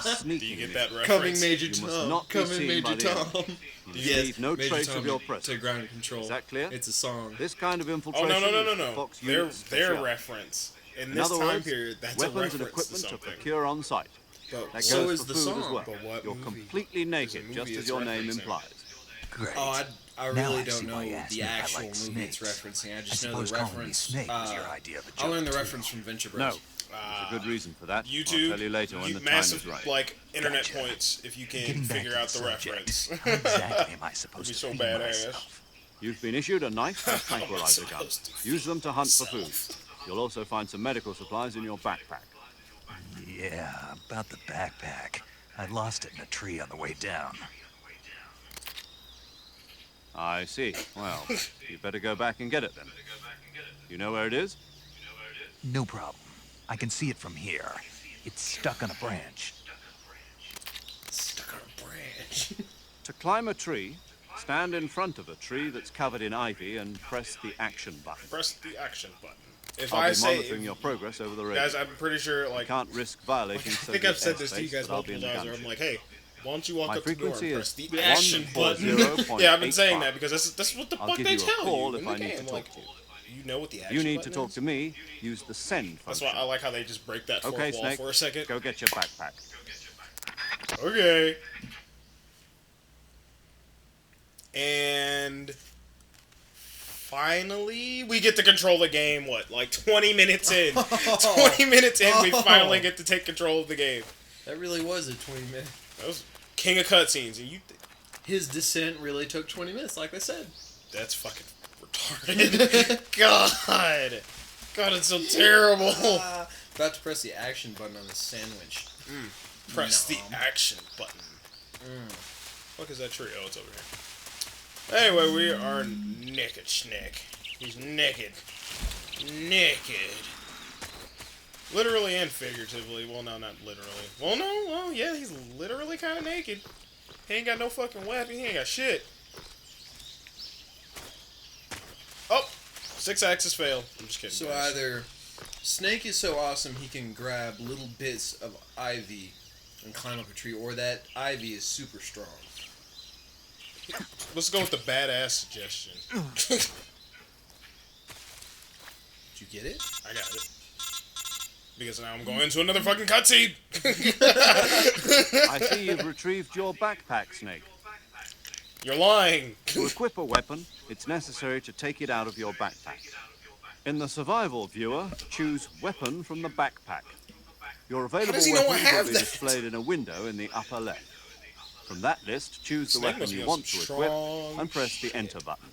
sneaking Do you get mission. that Coming reference? Major You must Tom. not be Coming seen Major by the Tom. enemy. You Yes, leave no Major trace Tom of your to presence. ground control. Is that clear? It's a song. This kind of Oh infiltration no is the Fox Their unit's their specialty. reference in In this other time words, period. That's a weapons and reference to equipment to something. procure on site. But That so goes is for the food song. as well. But what You're movie? completely naked, movie just it's as your name referencing. implies. Great. Oh, I Now really I don't see know why you asked the me if I actual like movie it's snakes. referencing. I I just know suppose the calling me reference. Snake was your idea of a joke. I learned the too. reference from Venture No, Bros. there's a good reason for that. YouTube, I'll tell you later when the time massive is right. like internet Gotcha. points if you can Getting back figure to out the the subject, reference. how exactly am I supposed Be to so feed badass. myself? You've been issued a knife and tranquilizer gun. supposed to Use them to hunt for myself? food. You'll also find some medical supplies in your backpack. Yeah, about the backpack. I lost it in a tree on the way down. I see. Well, you better go back and get it then. You know where it is? No problem. I can see it from here. It's stuck on a branch. Stuck on a branch. To climb a tree, stand in front of a tree that's covered in ivy and press the action button. Press the action button. If I'll I be say, monitoring your progress over the radio. guys, I'm pretty sure You like can't risk violating I think Soviet I've said this to you airspace, guys but I'll be multiple in the times. Where I'm gunship. like, hey, why don't you walk My up to the door and frequency press is the action button? 140.85. Yeah, I've been saying that because that's what the I'll fuck give they you a tell call you if in I the need game. to talk Like, to you. you know what the action You need button to talk is? to me, use the send That's function. why I like how they just break that fourth Okay, wall Snake, for a second. go get your backpack. Okay. And finally, we get to control the game. What, like 20 minutes in? 20 minutes in, we finally get to take control of the game. That really was a 20-minute. That was king of cutscenes, and you. His descent really took 20 minutes, like I said. That's fucking retarded. God, it's so terrible. About to press the action button on the sandwich. Press the Nom. action button. Fuck is that tree? Oh, it's over here. Anyway, we are naked, Snake. He's naked. Naked. Literally and figuratively. Well, no, not literally. Well, no, well, yeah, he's literally kind of naked. He ain't got no fucking weapon. He ain't got shit. Oh! 6 axes failed. I'm just kidding. So guys. either Snake is so awesome he can grab little bits of ivy and climb up a tree, or that ivy is super strong. Let's go with the badass suggestion. Did you get it? I got it. Because now I'm going into another fucking cutscene. I see you've retrieved your backpack, Snake. You're lying. To equip a weapon, it's necessary to take it out of your backpack. In the survival viewer, choose Weapon from the backpack. Your available does he know I weapons have will be that? displayed in a window in the upper left. From that list, choose the Snake weapon must be you on want some to equip strong and press the shit. Enter button.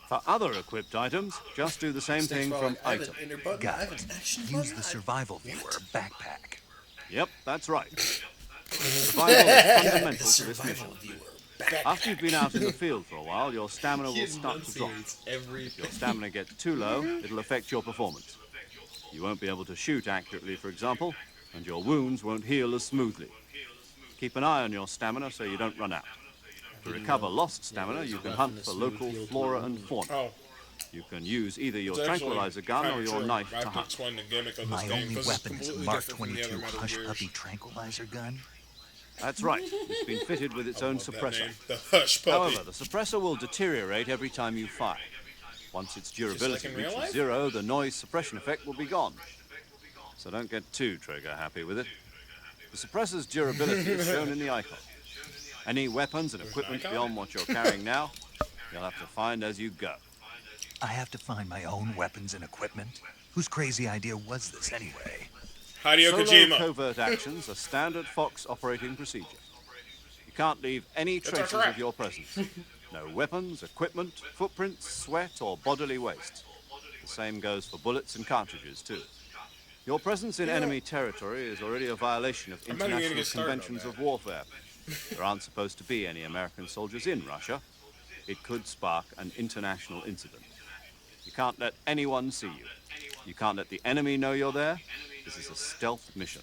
For other equipped items, just do the same Snake's thing probably from like, I have Item. an enter button, I Got have it. an action Use button, the I- survival viewer backpack. Yep, that's right. Survival is fundamental to this Survival mission. viewer. After you've been out in the field for a while, your stamina He will start to drop. enunciates everything. If your stamina gets too low, it'll affect your performance. You won't be able to shoot accurately, for example, and your wounds won't heal as smoothly. Keep an eye on your stamina so you don't run out. To recover lost stamina, you can hunt for local flora and fauna. Oh, You can use either your it's actually tranquilizer gun or kinda your true. knife I have to to hunt. explain the gimmick of this My game only because it's weapon is a completely Mark different from the 22 other Metal Hush Gears. Puppy tranquilizer gun. That's right. It's been fitted with its I own love that suppressor. name, the Hush Puppy. However, the suppressor will deteriorate every time you fire. Once its durability in real reaches life? 0, the noise suppression effect will be gone. So don't get too trigger happy with it. The suppressor's durability is shown in the icon. Any weapons and equipment icon? beyond what you're carrying now, you'll have to find as you go. I have to find my own weapons and equipment. Whose crazy idea was this anyway? Hideo Solo Kojima. covert actions are standard Fox operating procedure. You can't leave any our traces trap. of your presence. No weapons, equipment, footprints, sweat, or bodily waste. The same goes for bullets and cartridges, too. Your presence in enemy territory is already a violation of I'm not even gonna international get started on conventions that. of warfare. There aren't supposed to be any American soldiers in Russia. It could spark an international incident. You can't let anyone see you. You can't let the enemy know you're there. This is a stealth mission.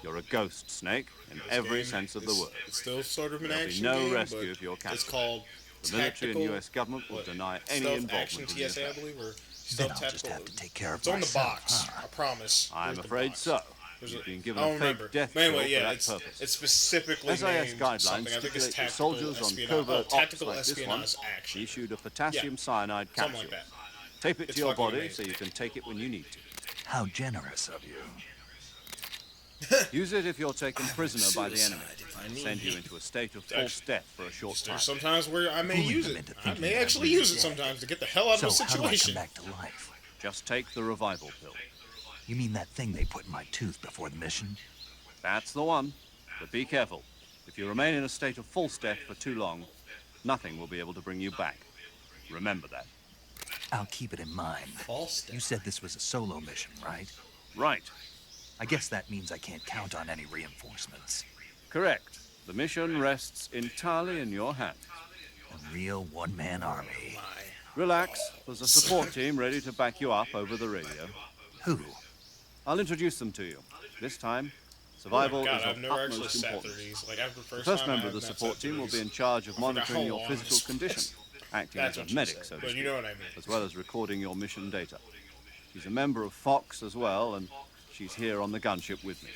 You're a ghost, Snake, in every Game sense of the is- word. It's still sort of an There'll be action no game, rescue but if you're it's captured. called The military and tactical, U.S. government will what, deny any stealth action involvement in TSA, I this. believe, or Then stealth I'll just tactical. have to take care of It's on the myself, box. huh? I promise. I'm Where's the afraid box? so. There's You've a, been given I a don't fake remember. death But anyway, pill yeah, for that it's purpose. specifically SAS named guidelines something. I think it's stipulate that tactical soldiers on espionage. covert ops Tactical like this one espionage action. be issued a potassium cyanide Something capsule. like that. Tape it It's to your fucking body amazing. so you can take it when you need to. How generous of you. Use it if you're taken prisoner by the enemy. Suicide if I need Send you it. into a state of false death for a short time. There's sometimes where I may Fooling use them it. into I thinking may that I'm actually really use it dead. sometimes to get the hell out So of a how do I come situation. back to life? Just take the revival pill. You mean that thing they put in my tooth before the mission? That's the one. But be careful. If you remain in a state of false death for too long, nothing will be able to bring you back. Remember that. I'll keep it in mind. False You said this was a solo mission, right? Right. I guess that means I can't count on any reinforcements. Correct. The mission rests entirely in your hands. A real one-man army. Relax. There's a support team ready to back you up over the radio. Who? I'll introduce them to you. This time, Oh survival my God, is I've of never actually utmost sat through importance. these. Like after the The first, first time, member I of the have not support sat through team will be these. in charge of I forgot monitoring how your long physical this condition, was. acting That's as what a you medic, said, so to but you speak, know what I mean. as well as recording your mission data. She's a member of Fox as well, and she's here on the gunship with me.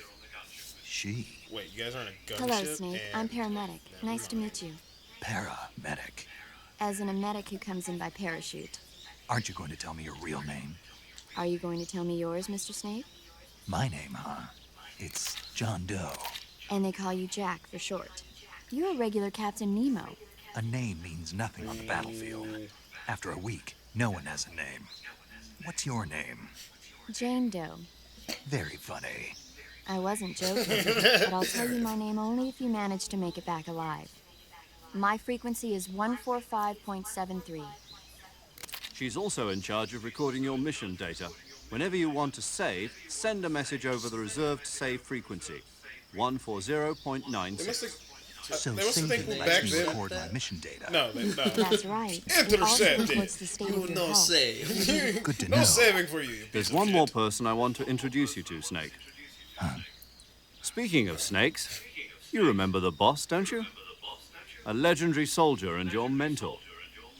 She. Wait, you guys are in a gunship? Hello, Snake. I'm and- paramedic. Nice to meet you. Paramedic. As in a medic who comes in by parachute. Aren't you going to tell me your real name? Are you going to tell me yours, Mr. Snake? My name, huh? It's John Doe. And they call you Jack for short. You're a regular Captain Nemo. A name means nothing on the battlefield. After a week, no one has a name. What's your name? Jane Doe. Very funny. I wasn't joking, but I'll tell you my name only if you manage to make it back alive. My frequency is 145.73. She's also in charge of recording your mission data. Whenever you want to save, send a message over the reserved save frequency, 140.96. They must have. So they must have think saving back lets me then. record my mission data. No, no. That's right. It also Intercepted. records the state of your No health. save. Good to No know. saving for you. you There's piece of one shit. more person I want to introduce you to, Snake. Speaking of snakes, you remember the boss, don't you? A legendary soldier and your mentor.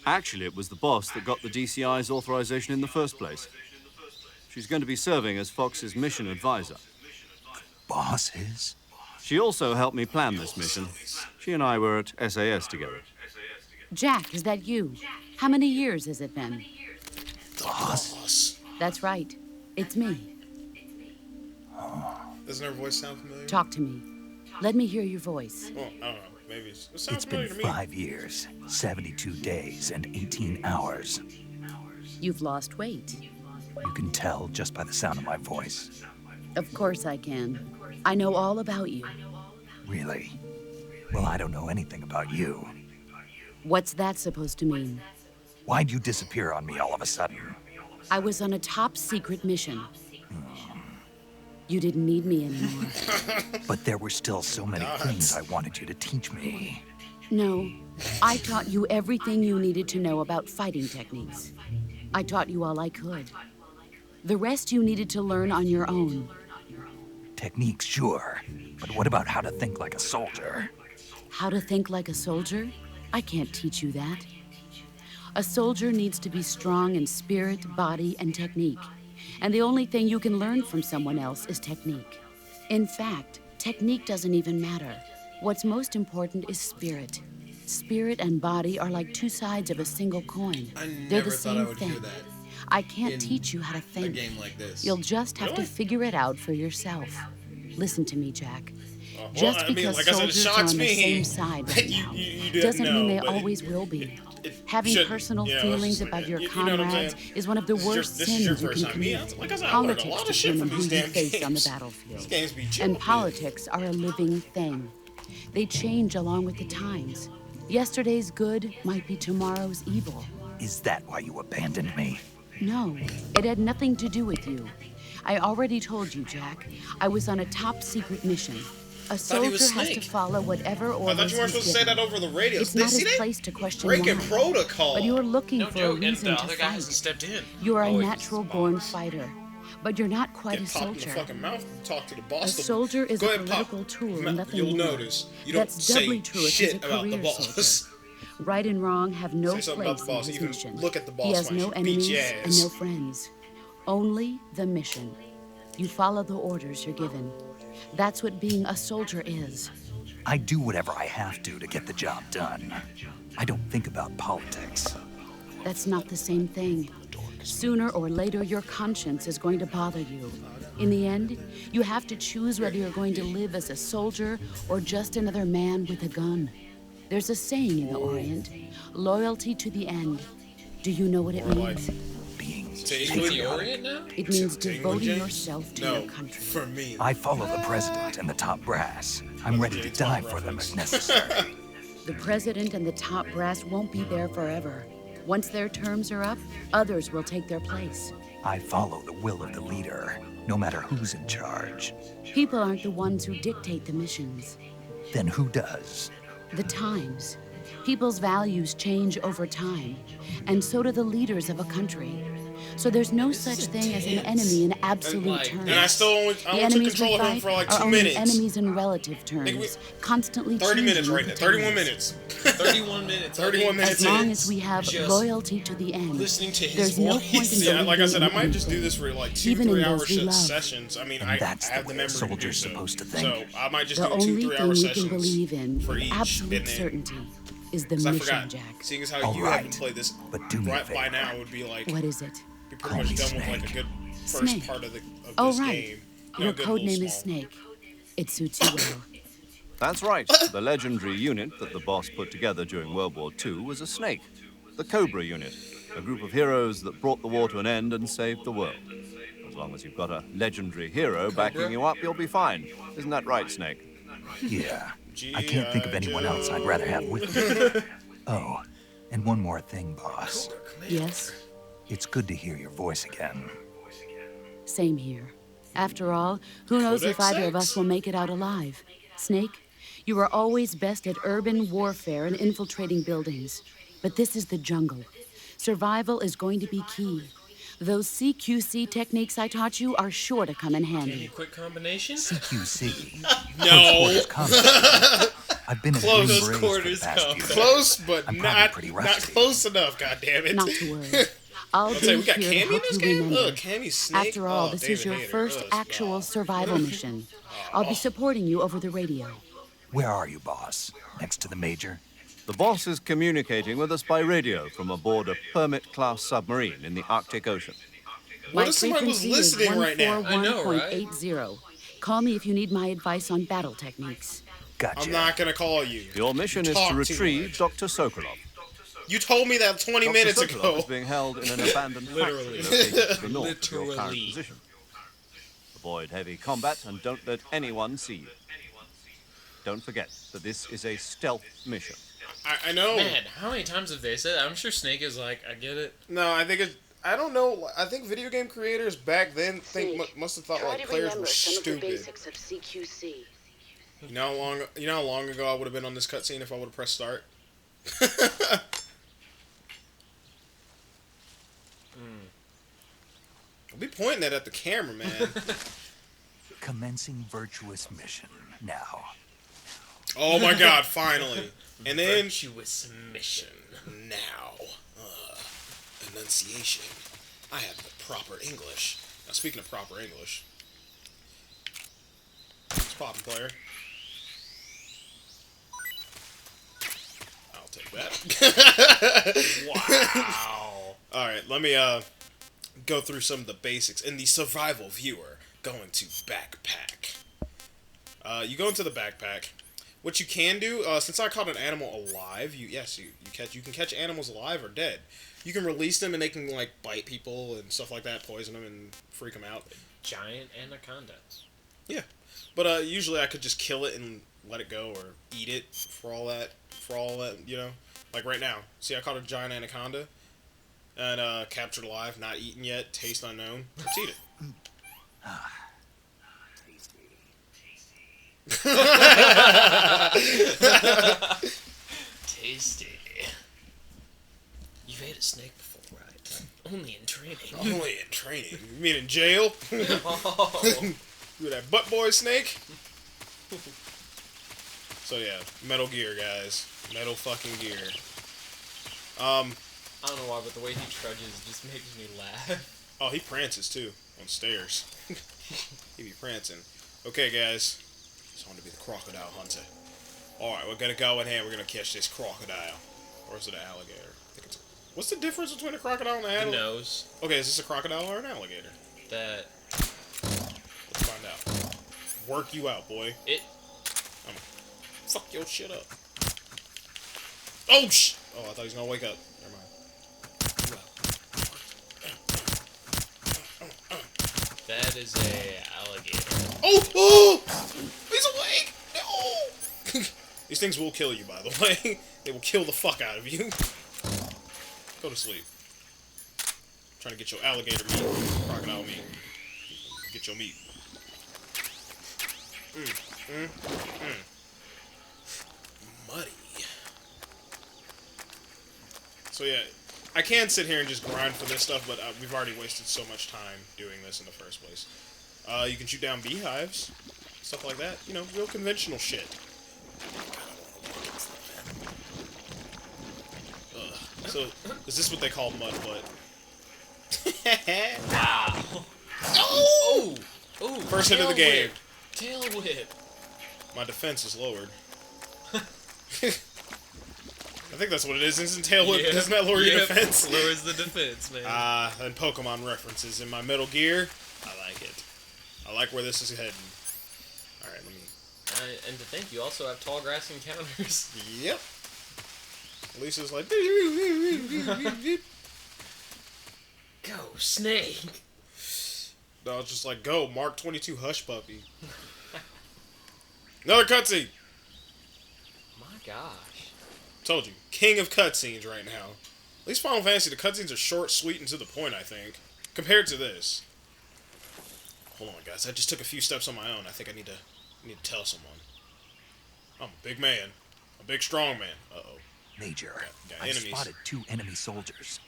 Actually, it was the boss that got the DCI's authorization in the first place. She's going to be serving as Fox's mission advisor. Boss is? She also helped me plan this mission. She and I were at SAS together. Jack, is that you? How many years has it been? Boss. That's right. It's me. Doesn't her voice sound familiar? Talk to me. Let me hear your voice. Well, I don't know. Maybe it sounds It's familiar been to me. 5 years, 72 days, and 18 hours. You've lost weight. You can tell just by the sound of my voice. Of course I can. I know all about you. Really? Well, I don't know anything about you. What's that supposed to mean? Why'd you disappear on me all of a sudden? I was on a top secret mission. You didn't need me anymore. But there were still so many things I wanted you to teach me. No, I taught you everything you needed to know about fighting techniques. I taught you all I could. The rest you needed to learn on your own. Techniques, sure. But what about how to think like a soldier? How to think like a soldier? I can't teach you that. A soldier needs to be strong in spirit, body, and technique. And the only thing you can learn from someone else is technique. In fact, technique doesn't even matter. What's most important is spirit. Spirit and body are like two sides of a single coin. I They're never the thought same I would thing. hear that I can't in teach you how to a think. game like this. You'll just have to Really? figure it out for yourself. Listen to me, Jack. Well, Just I mean, because like I said, it soldiers are shocks on the me same side right you- now you didn't doesn't mean know, they but always will be. it Having shouldn't, personal you know, it's feelings just- about your you know what I'm comrades saying? is one of the This is your- worst this is your sins you first can time. Yeah, commit. like I said, I learned a Politics lot of shit determine from who these you damn face on the games. battlefield. These games be And jumping. politics are a living thing. They change along with the times. Yesterday's good might be tomorrow's evil. Is that why you abandoned me? No, it had nothing to do with you. I already told you, Jack. I was on a top secret mission. A thought he soldier was has to Snake. follow whatever I orders thought you weren't he's supposed to say given. that over the radio. It's They not see his that? place to question Breaking why. protocol. But you're looking No for a joke, and reason the to other guy hasn't fight. stepped in. You're a Oh, he's natural-born boss. fighter, but you're not quite Get a popped in the soldier. fucking mouth and talk to the boss. A soldier is Go a ahead, pop. political tool, Ma- nothing You'll more. notice you don't That's doubly say true if shit he's a about the career boss. soldier. Right and wrong have no Say something about place the boss, in his even mission. look at the boss He has when no she beat enemies your and ass. no friends. Only the mission. You follow the orders you're given. That's what being a soldier is. I do whatever I have to get the job done. I don't think about politics. That's not the same thing. Sooner or later, your conscience is going to bother you. In the end, you have to choose whether you're going to live as a soldier or just another man with a gun. There's a saying in the Orient, loyalty to the end. Do you know what it means? Being To In England? the Orient now? It means To devoting England? yourself to No, your country. for me. I follow the president and the top brass. I'm ready to die for them if necessary. The president and the top brass won't be there forever. Once their terms are up, others will take their place. I follow the will of the leader, no matter who's in charge. People aren't the ones who dictate the missions. Then who does? The times. People's values change over time, and so do the leaders of a country. So there's no such thing as an enemy in absolute terms. And I still only The took enemies control we of him fight for like are 2 only minutes. enemies in relative terms, we- constantly 30 minutes changing right with now. the 31 times. minutes. 31 minutes. 31 minutes As long in. as we have Just loyalty to the end, listening to his there's no point in voice. Yeah, like I believing said, I in might just do anything. this for like Even in 2-3 hour those we love. sessions. I mean, And I that's have the the way a memory to do soldier's so. supposed to So think. I might just The do only 2-3 thing hour we sessions can believe in for with each. absolute and then- certainty is the 'cause I mission, forgot, Jack. seeing as how All you right, haven't played this but do me a right by favor. now, it would be like What is it? be Call pretty me much done with like a Snake. good first Snake. part of Oh, this right. game. Your good code little name is small. Snake. It suits you well. That's right. The legendary unit that the boss put together during World War II was a snake. The Cobra unit, a group of heroes that brought the war to an end and saved the world. As long as you've got a legendary hero backing you up, you'll be fine. Isn't that right, Snake? Yeah. I can't think of anyone else I'd rather have with me. Oh, and one more thing, boss. Yes, It's good to hear your voice again. same here. After all, who knows if Codex either of X? us will make it out alive? Snake, you were always best at urban warfare and infiltrating buildings. But this is the jungle. Survival is going to be key. Those CQC techniques I taught you are sure to come in Any handy. quick combinations? CQC. No, Combat. I've been in Close. Green Close Berets for the quarters past few combat. days. close, but I'm probably not pretty not rusty. close enough. God damn it! Not to worry. I'll I'll be say we got here to Cammy in help this you game. remember. Look, Cammy Snake. After all, Oh, this David is your Hayter. first Ugh, actual oh. survival mission. I'll be supporting you over the radio. Where are you, boss? Next to the major? The boss is communicating with us by radio from aboard a Permit-class submarine in the Arctic Ocean. What My if somebody was frequency is listening right now? I know, right? 141.80. Call me if you need my advice on battle techniques. Gotcha. I'm not gonna call you. Your mission is Talk to too retrieve much. Dr. Sokolov. You told me that 20 Dr. minutes Sokolov ago. is being held in an abandoned Literally. factory located to the north of your current Literally. position. Avoid heavy combat and don't let anyone see you. Don't forget that this is a stealth mission. I know. Man, how many times have they said that? I'm sure Snake is like, I get it. No, I think it's. I don't know. I think video game creators back then must have thought Try like to players remember were some of the stupid. basics of CQC. You know how long ago I would have been on this cutscene if I would have pressed start. I'll be pointing that at the camera, man. Commencing virtuous mission now. Oh my God! Finally, and then Virtuous mission. now, enunciation. I have the proper English. Now, speaking of proper English, it's popping, player. I'll take that. Wow. All right, let me go through some of the basics. In the survival viewer, go into backpack. You go into the backpack. What you can do, since I caught an animal alive, you can catch animals alive or dead. You can release them and they can like bite people and stuff like that, poison them and freak them out. Giant anacondas. Yeah, but usually I could just kill it and let it go or eat it for all that, you know. Like right now, see, I caught a giant anaconda and captured alive, not eaten yet, taste unknown. Let's eat it. Tasty. You've ate a snake before, right? Only in training. Only in training. You mean in jail? Oh. With that butt boy snake? So yeah, Metal Gear, guys. Metal fucking Gear. I don't know why, but the way he trudges just makes me laugh. Oh, he prances too on stairs. He be prancing. Okay, guys. Just want to be the crocodile hunter. Alright, we're gonna go in here. We're gonna catch this crocodile. Or is it an alligator? I think it's... What's the difference between a crocodile and an Who alligator? knows? Okay, is this a crocodile or an alligator? That Let's find out. Work you out, boy. it. Fuck your shit up. Oh, Oh, I thought he was gonna wake up. Never mind. That is a alligator. Oh! Oh! He's awake! No! These things will kill you, by the way. They will kill the fuck out of you. Go to sleep. Trying to get your alligator meat. Crocodile meat. Get your meat. Muddy. So yeah, I can sit here and just grind for this stuff, but we've already wasted so much time doing this in the first place. You can shoot down beehives, stuff like that. You know, real conventional shit. Ugh. So, is this what they call mud butt? Wow. Oh! Ooh. First hit of the tail game. whip. Tail whip. My defense is lowered. I think that's what it is. Isn't tail whip? Yeah. Doesn't that lower your Yep. defense? Lowers the defense, man. And Pokemon references in my Metal Gear. I like it. I like where this is heading. Alright, let me... And to think, you also have tall grass encounters. Yep. Lisa's like... Go, snake. No, it's just like, go, Mark 22 Hush Puppy. Another cutscene! My gosh. Told you. King of cutscenes right now. At least Final Fantasy, the cutscenes are short, sweet, and to the point, I think. Compared to this. Hold on, guys. I just took a few steps on my own. I think I need to tell someone. I'm a big man. A big, strong man. Uh-oh. Major, Got I've enemies. spotted 2 enemy soldiers.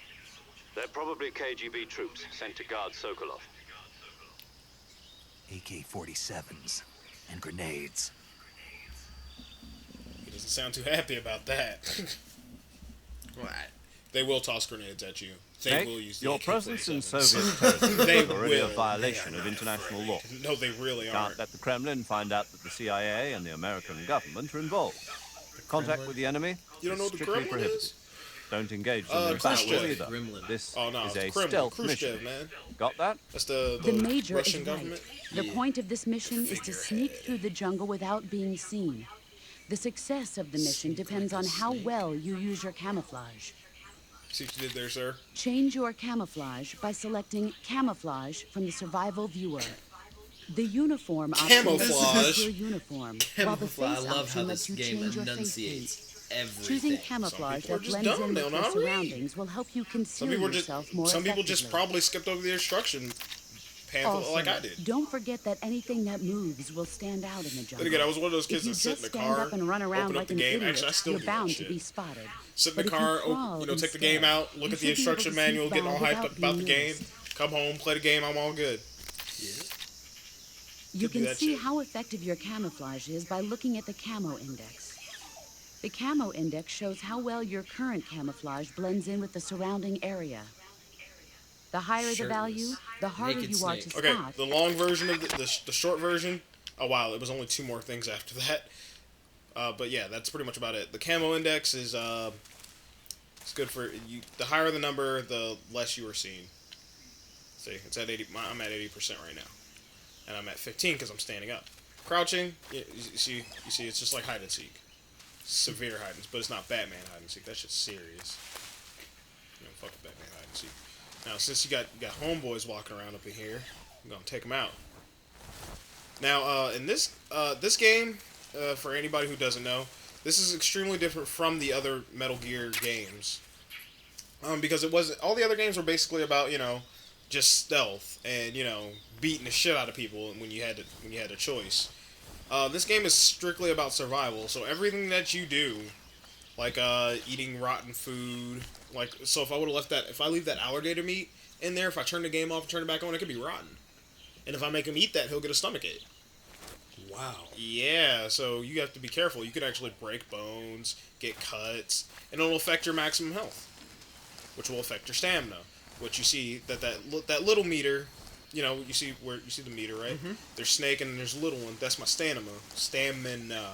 They're probably KGB troops sent to guard Sokolov. AK-47s and grenades. He doesn't sound too happy about that. What? They will toss grenades at you. They Snake, will use the your AK-47s. presence in Soviet territory They is already a will. violation of international law. No, they really Can't aren't. let the Kremlin find out that the CIA and the American government are involved. Contact with the enemy You don't know is what the strictly Kremlin prohibited. is? Don't engage them in Khrushchev. battle either. Gremlin. This Oh, no, is it's a Kremlin. stealth Khrushchev, mission. man. Got that? That's the The Major Russian is right. government. The Yeah. point of this mission is to sneak through the jungle without being seen. The success of the mission depends on how well you use your camouflage. See what you did there, sir? Change your camouflage by selecting Camouflage from the Survival Viewer. The uniform option lets you Camouflage. use your uniform, while the Camouflage. face I love how option this lets you game change your face enunciates paint. everything. Choosing camouflage people are that just blends dumb. in They with don't know their how to read. surroundings will help you Some conceal people just yourself more some people just effectively. probably skipped over the instruction pamphlet Also, like I did. don't forget that anything that moves will stand out in the jungle. Then again, I was one of those kids If you that sit in just the stand car, up and run around open up like the an game. idiot, Actually, I still you're do that bound shit. to be spotted. Sit in But the if you car, crawl take the instead, game out, look you at the should be able instruction to manual, sneak get all by hyped up without about the being game, noticed. come home, play the game, I'm all good. You Could do can that see shit. how effective your camouflage is by looking at the camo index. The camo index shows how well your current camouflage blends in with the surrounding area. The higher the value, Shirtless. the harder Naked you are snake. to Okay, spot. the long version of the short version. Oh wow, it was only 2 more things after that. But yeah, that's pretty much about it. The camo index is it's good for you. The higher the number, the less you are seen. See, it's at 80. I'm at 80% right now, and I'm at 15 because I'm standing up. Crouching, you see, it's just like hide and seek. Severe hide and seek, but it's not Batman hide and seek. That shit's serious. You know, fuck Batman hide and seek. Now, since you got homeboys walking around up in here, I'm gonna take them out. Now, in this game, for anybody who doesn't know, this is extremely different from the other Metal Gear games. Because it wasn't all the other games were basically about just stealth and beating the shit out of people when you had a choice. This game is strictly about survival. So everything that you do, like eating rotten food, so if I would have if I leave that alligator meat in there, if I turn the game off and turn it back on, it could be rotten. And if I make him eat that, he'll get a stomachache. Wow. Yeah, so you have to be careful. You could actually break bones, get cuts, and it'll affect your maximum health, which will affect your stamina. Which you see that little meter you know, you see the meter, right? There's Snake and there's a little one. That's my stamina. Stamina.